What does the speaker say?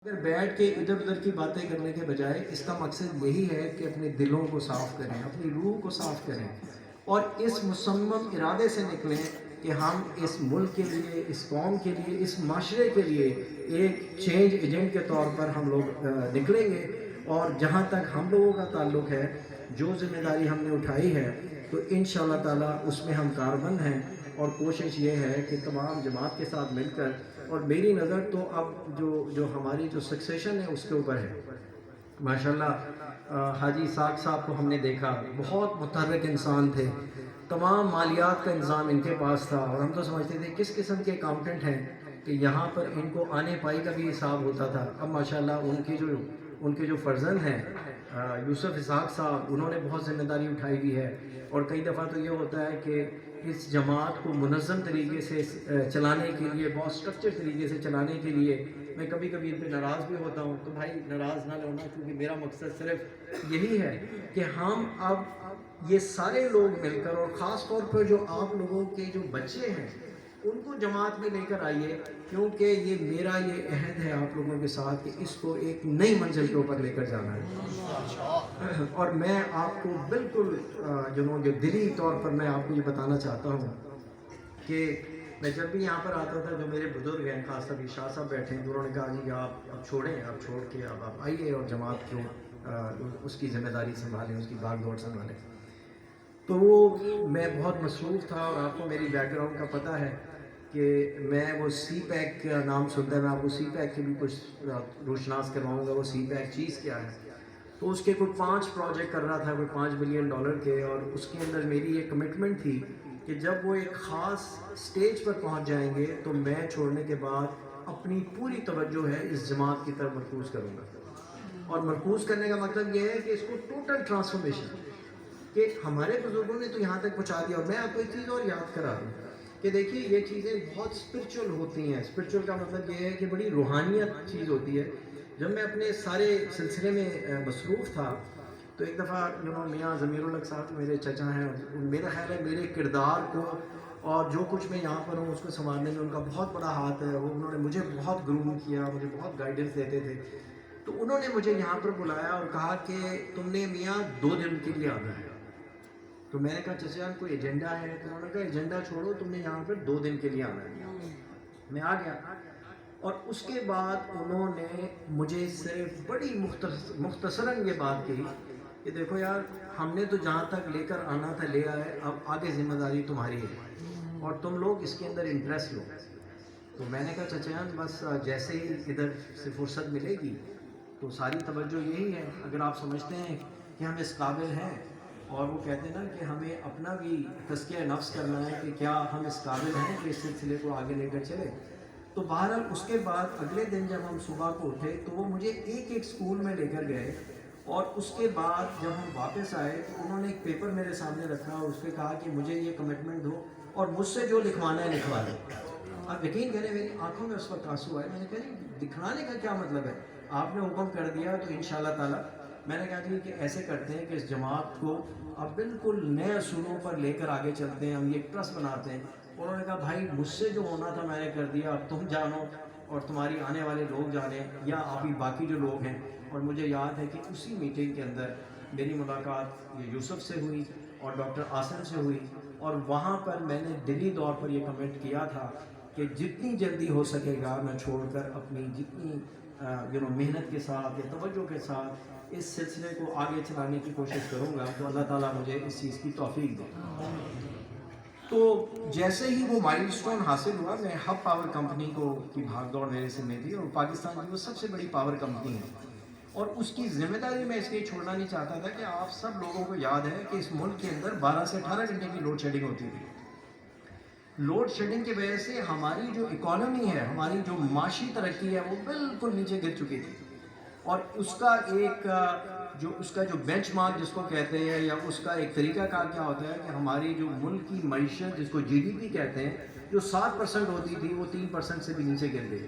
اگر بیٹھ کے ادھر ادھر کی باتیں کرنے کے بجائے اس کا مقصد یہی ہے کہ اپنے دلوں کو صاف کریں، اپنی روح کو صاف کریں اور اس مصمم ارادے سے نکلیں کہ ہم اس ملک کے لیے، اس قوم کے لیے، اس معاشرے کے لیے ایک چینج ایجنٹ کے طور پر ہم لوگ نکلیں گے۔ اور جہاں تک ہم لوگوں کا تعلق ہے، جو ذمہ داری ہم نے اٹھائی ہے تو انشاءاللہ تعالیٰ اس میں ہم کاربند ہیں، اور کوشش یہ ہے کہ تمام جماعت کے ساتھ مل کر، اور میری نظر تو اب جو ہماری جو سکسیشن ہے اس کے اوپر ہے۔ ماشاءاللہ حاجی اسحاق صاحب کو ہم نے دیکھا، بہت متحرک انسان تھے، تمام مالیات کا انتظام ان کے پاس تھا، اور ہم تو سمجھتے تھے کس قسم کے اکاؤنٹنٹ ہیں کہ یہاں پر ان کو آنے پائی کا بھی حساب ہوتا تھا۔ اب ماشاءاللہ ان کے جو فرزند ہیں یوسف اسحاق صاحب، انہوں نے بہت ذمہ داری اٹھائی ہوئی ہے، اور کئی دفعہ تو یہ ہوتا ہے کہ اس جماعت کو منظم طریقے سے چلانے کے لیے، بہت سٹرکچر طریقے سے چلانے کے لیے میں کبھی کبھی ان پہ ناراض بھی ہوتا ہوں۔ تو بھائی ناراض نہ ہونا، کیونکہ میرا مقصد صرف یہی ہے کہ ہم اب یہ سارے لوگ مل کر، اور خاص طور پر جو آپ لوگوں کے جو بچے ہیں ان کو جماعت میں لے کر آئیے، کیونکہ یہ میرا یہ عہد ہے آپ لوگوں کے ساتھ کہ اس کو ایک نئی منزل کے اوپر لے کر جانا ہے۔ اور میں آپ کو بالکل جو دلی طور پر میں آپ کو یہ بتانا چاہتا ہوں کہ میں جب بھی یہاں پر آتا تھا، جو میرے بزرگ ہیں، خاص طور شاہ صاحب بیٹھے ہیں، انہوں نے کہا جی آپ اب چھوڑیں، اب چھوڑ کے اب آپ آئیے اور جماعت کو اس کی ذمہ داری سنبھالیں، اس کی بھاگ دوڑ سنبھالیں۔ تو میں بہت مصروف تھا، اور آپ کو میری بیک گراؤنڈ کا پتہ ہے کہ میں وہ سی پیک کا نام سنتا ہے، میں آپ کو سی پیک کے بھی کچھ روشناس کرواؤں گا، وہ سی پیک چیز کیا ہے۔ تو اس کے کوئی 5 پروجیکٹ کر رہا تھا، کوئی $5 بلین کے، اور اس کے اندر میری ایک کمٹمنٹ تھی کہ جب وہ ایک خاص سٹیج پر پہنچ جائیں گے تو میں چھوڑنے کے بعد اپنی پوری توجہ ہے اس جماعت کی طرف مرکوز کروں گا۔ اور مرکوز کرنے کا مطلب یہ ہے کہ اس کو ٹوٹل ٹرانسفارمیشن، کہ ہمارے بزرگوں نے تو یہاں تک پہنچا دیا، اور میں آپ کو ایک چیز اور یاد کرا دوں کہ دیکھیے یہ چیزیں بہت اسپرچل ہوتی ہیں۔ اسپرچل کا مطلب یہ ہے کہ بڑی روحانیت چیز ہوتی ہے۔ جب میں اپنے سارے سلسلے میں مصروف تھا تو ایک دفعہ میاں ضمیر الحق صاحب میرے چچا ہیں، میرا خیال ہے میرے کردار کو اور جو کچھ میں یہاں پر ہوں اس کو سنبھالنے میں ان کا بہت بڑا ہاتھ ہے۔ انہوں نے مجھے بہت گروم کیا، مجھے بہت گائیڈنس دیتے تھے۔ تو انہوں نے مجھے یہاں پر بلایا اور کہا کہ تم نے میاں 2 دن کے لیے آنا ہے۔ تو میں نے کہا چچا جان کوئی ایجنڈا ہے؟ تو انہوں نے کہا ایجنڈا چھوڑو، تم نے یہاں پر 2 دن کے لیے آنا ہے۔ میں آ گیا، اور اس کے بعد انہوں نے مجھے صرف بڑی مختصراً یہ بات کہی کہ دیکھو یار، ہم نے تو جہاں تک لے کر آنا تھا لے آئے، اب آگے ذمہ داری تمہاری ہے اور تم لوگ اس کے اندر انٹرسٹ لو۔ تو میں نے کہا چچا جان بس جیسے ہی ادھر سے فرصت ملے گی تو ساری توجہ یہی ہے، اگر آپ سمجھتے ہیں کہ ہم اس قابل ہیں، اور وہ کہتے ہیں نا کہ ہمیں اپنا بھی تزکیہ نفس کرنا ہے کہ کیا ہم اس قابل ہیں کہ اس سلسلے کو آگے لے کر چلیں۔ تو بہرحال اس کے بعد اگلے دن جب ہم صبح کو اٹھے تو وہ مجھے ایک ایک سکول میں لے کر گئے، اور اس کے بعد جب ہم واپس آئے تو انہوں نے ایک پیپر میرے سامنے رکھا اور اس پہ کہا کہ مجھے یہ کمٹمنٹ دو اور مجھ سے جو لکھوانا ہے لکھوا دو۔ آپ یقین کریں میری آنکھوں میں اس وقت آنسو آئے۔ میں نے کہا جی دکھانے کا کیا مطلب ہے؟ آپ نے حکم کر دیا تو انشاءاللہ تعالیٰ۔ میں نے کہا جی کہ ایسے کرتے ہیں کہ اس جماعت کو اب بالکل نئے اصولوں پر لے کر آگے چلتے ہیں، ہم یہ ایک ٹرسٹ بناتے ہیں۔ انہوں نے کہا بھائی مجھ سے جو ہونا تھا میں نے کر دیا، اب تم جانو اور تمہاری آنے والے لوگ جانیں، یا ابھی باقی جو لوگ ہیں۔ اور مجھے یاد ہے کہ اسی میٹنگ کے اندر میری ملاقات یہ یوسف سے ہوئی اور ڈاکٹر آصم سے ہوئی، اور وہاں پر میں نے دلی طور پر یہ کمنٹ کیا تھا کہ جتنی جلدی ہو سکے گا میں چھوڑ کر اپنی جتنی محنت کے ساتھ یا توجہ کے ساتھ اس سلسلے کو آگے چلانے کی کوشش کروں گا، تو اللہ تعالیٰ مجھے اس چیز کی توفیق دے۔ تو جیسے ہی وہ مائل سٹون حاصل ہوا، میں ہب پاور کمپنی کی بھاگ دوڑ میرے سے میں تھی، اور پاکستان کی وہ سب سے بڑی پاور کمپنی ہے، اور اس کی ذمہ داری میں اس لیے چھوڑنا نہیں چاہتا تھا کہ آپ سب لوگوں کو یاد ہے کہ اس ملک کے اندر 12 سے 18 گھنٹے کی لوڈ شیڈنگ ہوتی تھی۔ لوڈ شیڈنگ کی وجہ سے ہماری جو اکانومی ہے، ہماری جو معاشی ترقی ہے، وہ بالکل نیچے گر چکی تھی، اور اس کا جو بینچ مارک جس کو کہتے ہیں، یا اس کا ایک طریقہ کار کیا ہوتا ہے کہ ہماری جو ملک کی معیشت جس کو GDP کہتے ہیں، جو 7% ہوتی تھی وہ 3% سے بھی نیچے گر گئی۔